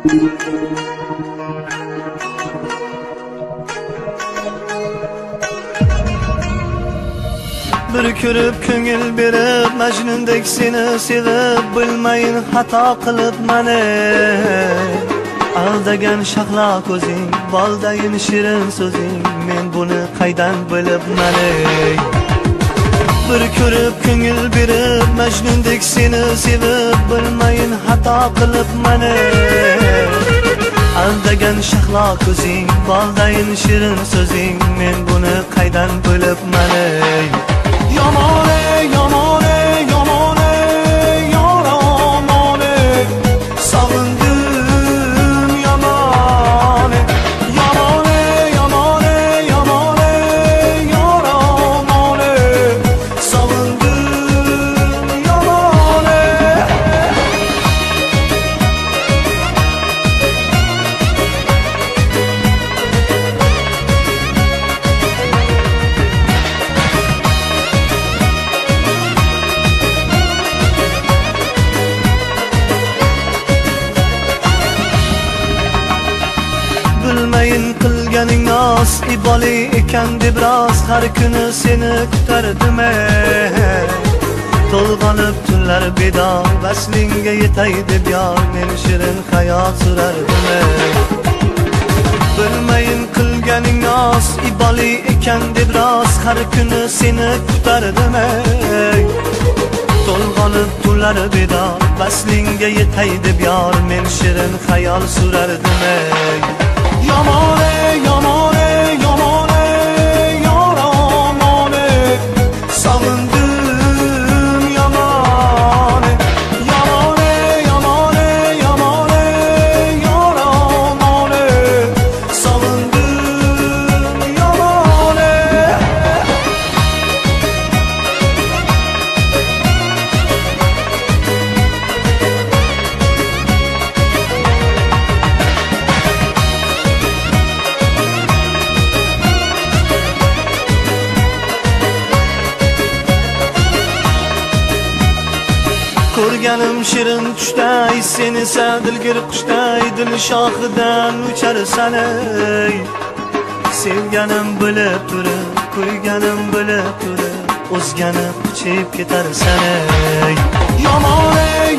Bir ko'rib ko'ngil berib Majnundek seni sevib bilmayin xato qilib mani aldagan shahlo ko'zing boldayin shirin so'zing men buni qaydan bilib mani bir ko'rib ko'ngil berib Majnundek seni sevib bilmayin xato qilib mani aldagan shahlo ko'zing boldayin shirin so'zing men buni qaydan bilib mani Yomon ey, yomon ey, yomon ey, yomon ey, sog'indim yomon ey, yomon ey, yomon ey, yomon ey, yomon ey, sog'indim yomon ey. Bilmayin qilganing nos iboli ekan deb rost har kuni seni kutardim to'lg'anib tunlar bedor vaslingga yetay deb yor men shirin hayot surardim bilmayin qilganing nos iboli ekan deb rost har kuni seni kutardim to'lg'anib tunlar bedor vaslingga yetay deb yor men shirin hayol surardim Yomon ey, yomon ey, yomon ey, yomon ey, sog'indim yomon ey, yomon ey, yomon ey, yomon ey, yomon ey, sog'indim yomon ey. Ko'rganim shirin tushday sen esa dilgir qushday dil shoxidan ucharsan ey sevganim bilib turib ko'rganim bilib turib o'zgani quchib ketarsan ey yomon ey